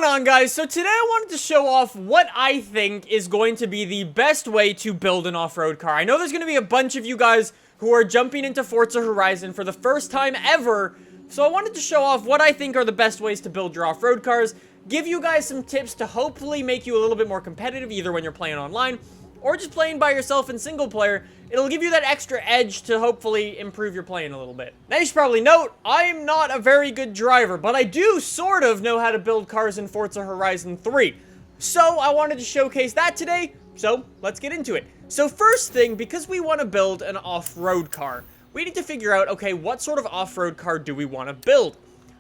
going on, guys? So today I wanted to show off what I think is going to be the best way to build an off-road car. I know there's going to be a bunch of you guys who are jumping into Forza Horizon for the first time ever, so I wanted to show off what I think are the best ways to build your off-road cars, give you guys some tips to hopefully make you a little bit more competitive, either when you're playing online or just playing by yourself in single player. It'll give you that extra edge to hopefully improve your playing a little bit. Now you should probably note, I'm not a very good driver, but I do sort of know how to build cars in Forza Horizon 3. So I wanted to showcase that today, so let's get into it. So first thing, because we want to build an off-road car, we need to figure out, okay, what sort of off-road car do we want to build?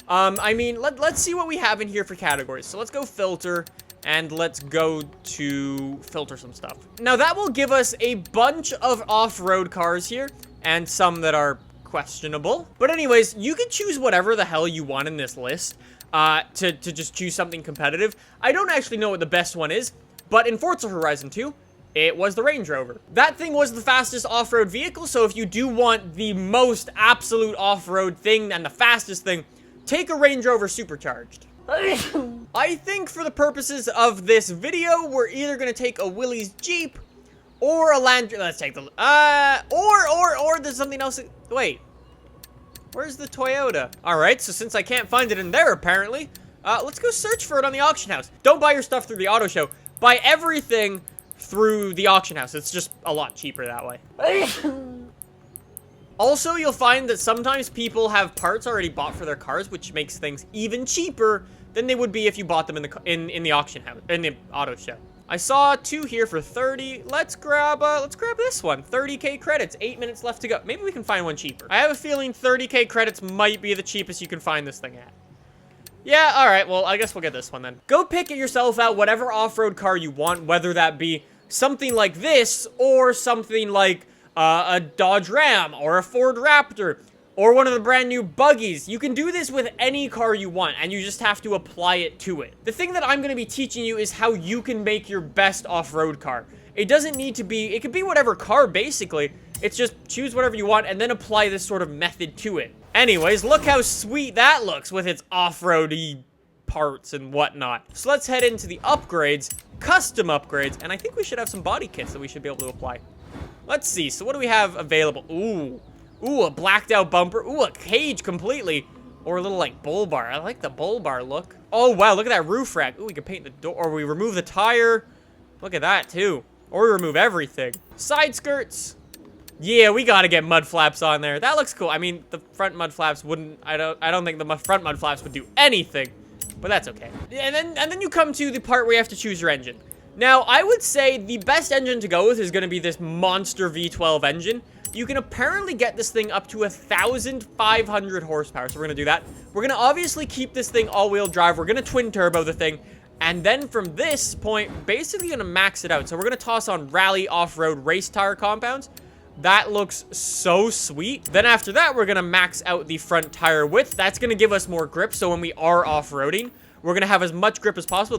I mean, let's see what we have in here for categories. So let's go filter, and let's go to filter some stuff. Now that will give us a bunch of off-road cars here, and some that are questionable. But anyways, you can choose whatever the hell you want in this list, to just choose something competitive. I don't actually know what the best one is, but in Forza Horizon 2, it was the Range Rover. That thing was the fastest off-road vehicle, so if you do want the most absolute off-road thing and the fastest thing, take a Range Rover Supercharged. I think for the purposes of this video, we're either gonna take a Willys Jeep or a Land. Let's take the or there's something else. Wait, where's the Toyota? All right, so since I can't find it in there apparently, let's go search for it on the auction house. Don't buy your stuff through the auto show. Buy everything through the auction house. It's just a lot cheaper that way. Also, you'll find that sometimes people have parts already bought for their cars, which makes things even cheaper than they would be if you bought them in the auction house, in the auto show. I saw two here for 30. Let's grab this one. 30k credits. 8 minutes left to go. Maybe we can find one cheaper. I have a feeling 30k credits might be the cheapest you can find this thing at. Yeah, all right. Well, I guess we'll get this one then. Go pick yourself out whatever off-road car you want, whether that be something like this or something like a Dodge Ram or a Ford Raptor or one of the brand new buggies. You can do this with any car you want, and you just have to apply it to it. The thing that I'm going to be teaching you is how you can make your best off-road car. It doesn't need to be, it could be whatever car basically. It's just choose whatever you want and then apply this sort of method to it. Anyways, look how sweet that looks with its off-roady parts and whatnot. So let's head into the upgrades, custom upgrades, and I think we should have some body kits that we should be able to apply. Let's see, so what do we have available? Ooh, a blacked out bumper. Ooh, a cage completely. Or a little, like, bull bar. I like the bull bar look. Oh, wow, look at that roof rack. Ooh, we can paint the door, or we remove the tire. Look at that, too. Or we remove everything. Side skirts. Yeah, we gotta get mud flaps on there. That looks cool. I mean, the front mud flaps wouldn't, I don't think the front mud flaps would do anything. But that's okay. And then you come to the part where you have to choose your engine. Now, I would say the best engine to go with is going to be this monster V12 engine. You can apparently get this thing up to 1,500 horsepower, so we're going to do that. We're going to obviously keep this thing all-wheel drive. We're going to twin turbo the thing, and then from this point, basically going to max it out. So we're going to toss on rally off-road race tire compounds. That looks so sweet. Then after that, we're going to max out the front tire width. That's going to give us more grip, so when we are off-roading, we're going to have as much grip as possible.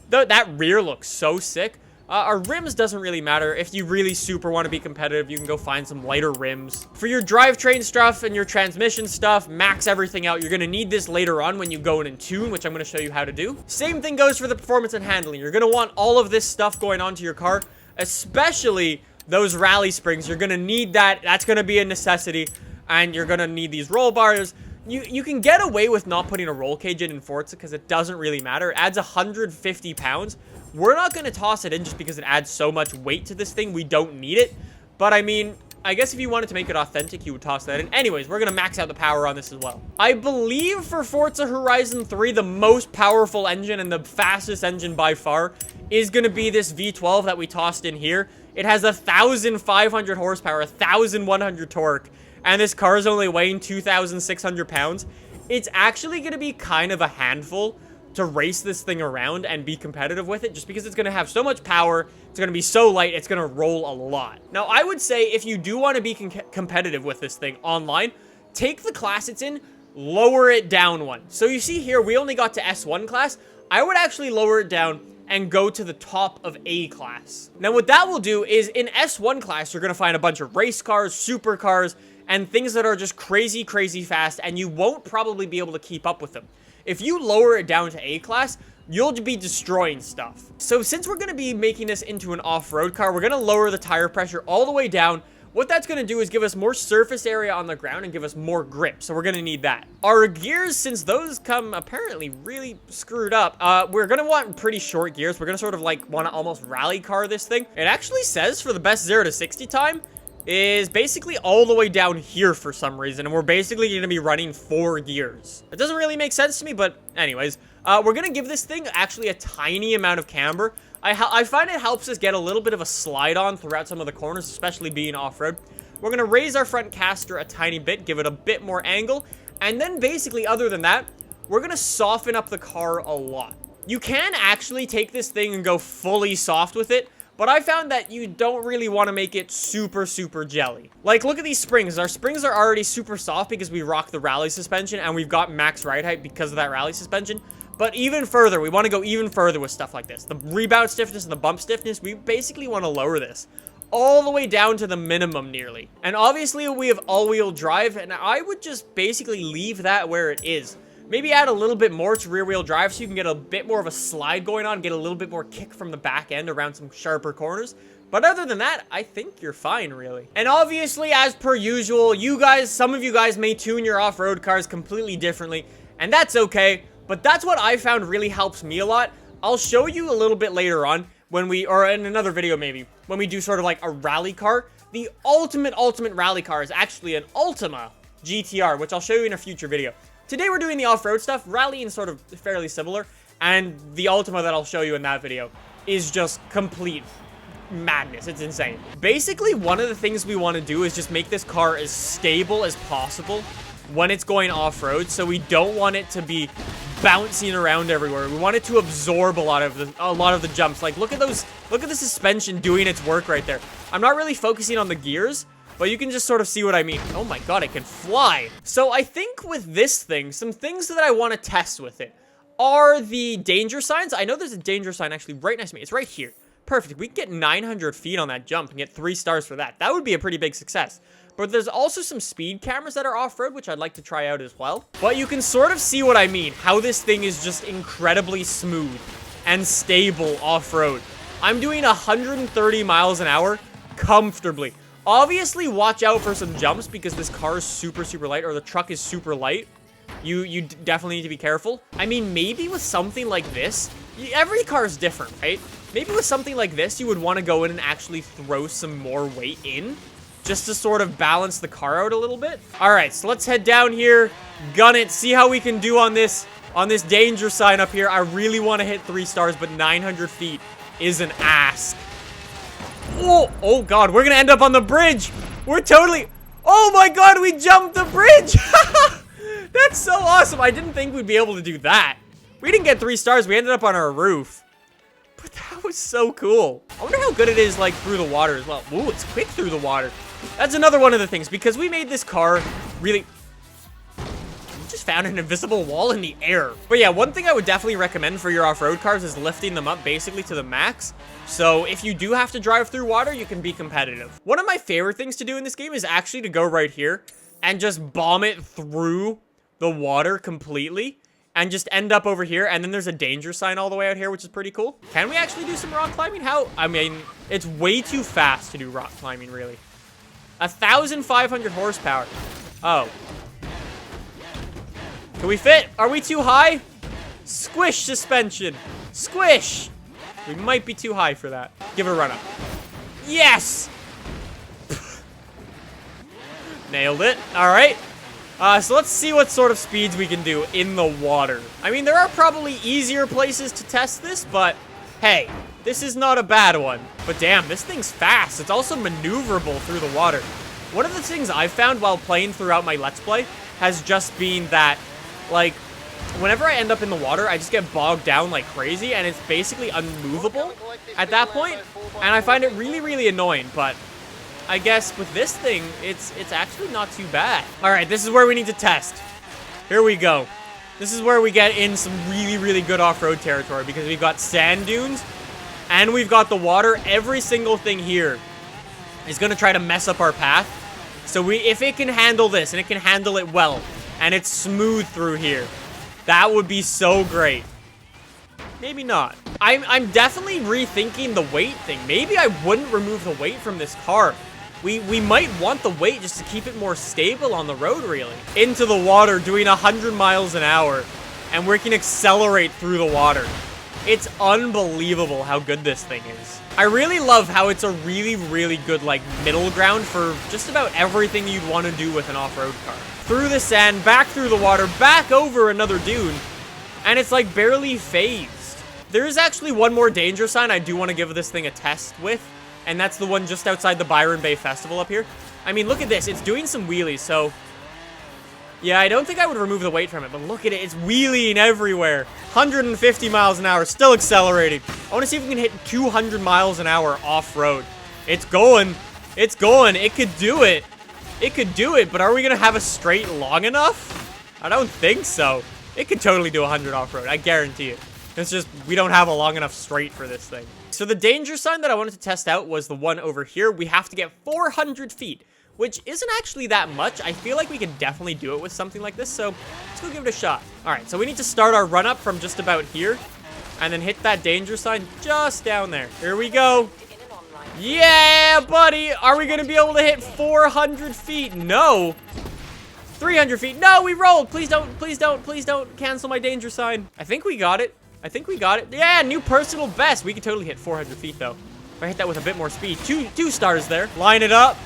That rear looks so sick. Our rims doesn't really matter. If you really super want to be competitive, you can go find some lighter rims. For your drivetrain stuff and your transmission stuff, max everything out. You're going to need this later on when you go in and tune, which I'm going to show you how to do. Same thing goes for the performance and handling. You're going to want all of this stuff going onto your car, especially those rally springs. You're going to need that. That's going to be a necessity. And you're going to need these roll bars. You can get away with not putting a roll cage in Forza because it doesn't really matter. It adds 150 pounds. We're not going to toss it in just because it adds so much weight to this thing. We don't need it. But I mean, I guess if you wanted to make it authentic, you would toss that in. Anyways, we're going to max out the power on this as well. I believe for Forza Horizon 3, the most powerful engine and the fastest engine by far is going to be this V12 that we tossed in here. It has 1,500 horsepower, 1,100 torque. And this car is only weighing 2,600 pounds. It's actually going to be kind of a handful to race this thing around and be competitive with it, just because it's going to have so much power. It's going to be so light. It's going to roll a lot. Now, I would say if you do want to be competitive with this thing online, take the class it's in, lower it down one. So you see here, we only got to S1 class. I would actually lower it down and go to the top of A class. Now, what that will do is in S1 class, you're going to find a bunch of race cars, supercars, and things that are just crazy, crazy fast, and you won't probably be able to keep up with them. if you lower it down to A class, you'll be destroying stuff. So since we're going to be making this into an off-road car, we're going to lower the tire pressure all the way down. What that's going to do is give us more surface area on the ground and give us more grip. So we're going to need that. Our gears, since those come apparently really screwed up, we're going to want pretty short gears. We're going to sort of like want to almost rally car this thing. It actually says for the best 0 to 60 time is basically all the way down here for some reason. And we're basically going to be running 4 gears. It doesn't really make sense to me, but anyways, we're going to give this thing actually a tiny amount of camber. I find it helps us get a little bit of a slide on throughout some of the corners, especially being off-road. We're going to raise our front caster a tiny bit, give it a bit more angle, and then basically, other than that, we're going to soften up the car a lot. You can actually take this thing and go fully soft with it, but I found that you don't really want to make it super, super jelly. Like, look at these springs. Our springs are already super soft because we rock the rally suspension, and we've got max ride height because of that rally suspension. But even further, we want to go even further with stuff like this. The rebound stiffness and the bump stiffness, we basically want to lower this all the way down to the minimum nearly. And obviously, we have all-wheel drive, and I would just basically leave that where it is. Maybe add a little bit more to rear-wheel drive so you can get a bit more of a slide going on, get a little bit more kick from the back end around some sharper corners. But other than that, I think you're fine, really. And obviously, as per usual, some of you guys may tune your off-road cars completely differently, and that's okay. But that's what I found really helps me a lot. I'll show you a little bit later on when or in another video maybe, when we do sort of like a rally car. The ultimate rally car is actually an Ultima GTR, which I'll show you in a future video. Today we're doing the off-road stuff. Rallying is sort of fairly similar, and the Ultima that I'll show you in that video is just complete madness. It's insane. Basically, one of the things we want to do is just make this car as stable as possible when it's going off-road, so we don't want it to be bouncing around everywhere. We want it to absorb a lot of the jumps. Like, look at the suspension doing its work right there. I'm not really focusing on the gears, but you can just sort of see what I mean. Oh my god, it can fly. So I think with this thing, some things that I want to test with it are the danger signs. I know there's a danger sign actually right next to me. It's right here. Perfect. We can get 900 feet on that jump and get 3 stars for that. That would be a pretty big success. But there's also some speed cameras that are off-road, which I'd like to try out as well. But you can sort of see what I mean, how this thing is just incredibly smooth and stable off-road. I'm doing 130 miles an hour comfortably. Obviously, watch out for some jumps because this car is super, super light, or the truck is super light. You definitely need to be careful. I mean, maybe with something like this, every car is different, right? Maybe with something like this, you would want to go in and actually throw some more weight in, just to sort of balance the car out a little bit. All right, so let's head down here, gun it, see how we can do on this danger sign up here. I really want to hit 3 stars, but 900 feet is an ask. Oh god, we're gonna end up on the bridge. We're totally, oh my god, we jumped the bridge. That's so awesome. I didn't think we'd be able to do that. We didn't get 3 stars, we ended up on our roof. But that was so cool. I wonder how good it is, like, through the water as well. Ooh, it's quick through the water. That's another one of the things, because we made this car really... We just found an invisible wall in the air. But yeah, one thing I would definitely recommend for your off-road cars is lifting them up basically to the max. So if you do have to drive through water, you can be competitive. One of my favorite things to do in this game is actually to go right here and just bomb it through the water completely. And just end up over here, and then there's a danger sign all the way out here, which is pretty cool. Can we actually do some rock climbing? How? I mean, it's way too fast to do rock climbing, really. 1,500 horsepower. Oh. Can we fit? Are we too high? Squish suspension. Squish. We might be too high for that. Give it a run up. Yes! Nailed it. All right. So let's see what sort of speeds we can do in the water. I mean, there are probably easier places to test this, but hey, this is not a bad one. But damn, this thing's fast. It's also maneuverable through the water. One of the things I've found while playing throughout my Let's Play has just been that, like, whenever I end up in the water, I just get bogged down like crazy, and it's basically unmovable at that point. And I find it really, really annoying, but I guess with this thing, it's actually not too bad. All right, this is where we need to test. Here we go. This is where we get in some really, really good off-road territory because we've got sand dunes and we've got the water. Every single thing here is going to try to mess up our path. So if it can handle this, and it can handle it well, and it's smooth through here, That would be so great. Maybe not. I'm definitely rethinking the weight thing. Maybe I wouldn't remove the weight from this car. We might want the weight just to keep it more stable on the road, really. Into the water, doing 100 miles an hour, and we can accelerate through the water. It's unbelievable how good this thing is. I really love how it's a really, really good, like, middle ground for just about everything you'd want to do with an off-road car. Through the sand, back through the water, back over another dune, and it's, like, barely phased. There is actually one more danger sign I do want to give this thing a test with, and that's the one just outside the Byron Bay Festival up here. I mean, look at this. It's doing some wheelies, so... yeah, I don't think I would remove the weight from it, but look at it. It's wheeling everywhere. 150 miles an hour, still accelerating. I want to see if we can hit 200 miles an hour off-road. It's going. It's going. It could do it. It could do it, but are we going to have a straight long enough? I don't think so. It could totally do 100 off-road. I guarantee it. It's just, we don't have a long enough straight for this thing. So the danger sign that I wanted to test out was the one over here. We have to get 400 feet. Which isn't actually that much. I feel like we could definitely do it with something like this, so let's go give it a shot. All right, so we need to start our run up from just about here, and then hit that danger sign just down there. Here we go. Yeah, buddy. Are we gonna be able to hit 400 feet? No. 300 feet. No, we rolled. Please don't, please don't, please don't cancel my danger sign. I think we got it. I think we got it. Yeah, new personal best. We could totally hit 400 feet, though. If I hit that with a bit more speed. Two stars there. Line it up.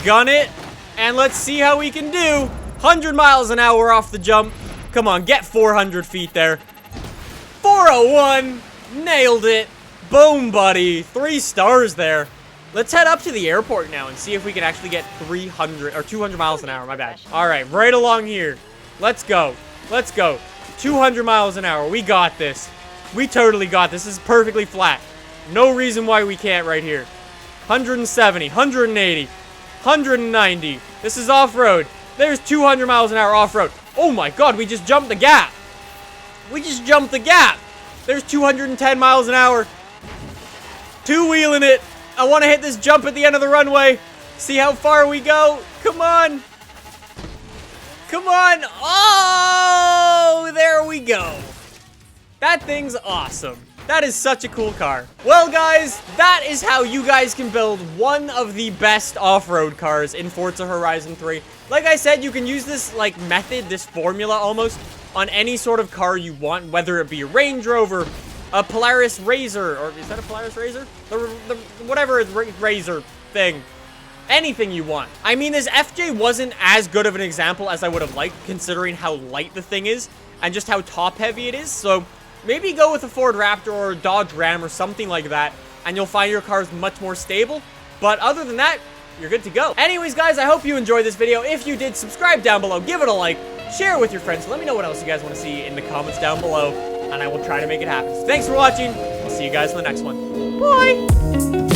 Gun it, and let's see how we can do. 100 miles an hour off the jump. Come on, get 400 feet there. 401, nailed it. Boom, buddy. 3 stars there. Let's head up to the airport now and see if we can actually get 300 or 200 miles an hour. My bad. All right, right along here. Let's go. Let's go. 200 miles an hour. We got this. We totally got this. This is perfectly flat. No reason why we can't right here. 170, 180. 190. This is off-road. There's 200 miles an hour off-road. Oh my god, we just jumped the gap. We just jumped the gap. There's 210 miles an hour. Two-wheeling it. I want to hit this jump at the end of the runway. See how far we go. Come on. Come on. Oh, there we go. That thing's awesome. That is such a cool car. Well, guys, that is how you guys can build one of the best off-road cars in Forza Horizon 3. Like I said, you can use this, like, method, this formula almost, on any sort of car you want, whether it be a Range Rover, a Polaris Razor, or is that a Polaris Razor? The whatever Razor thing. Anything you want. I mean, this FJ wasn't as good of an example as I would have liked, considering how light the thing is, and just how top-heavy it is, so... maybe go with a Ford Raptor or a Dodge Ram or something like that, and you'll find your car's much more stable. But other than that, you're good to go. Anyways, guys, I hope you enjoyed this video. If you did, subscribe down below, give it a like, share it with your friends. Let me know what else you guys want to see in the comments down below, and I will try to make it happen. So thanks for watching. I'll see you guys in the next one. Bye!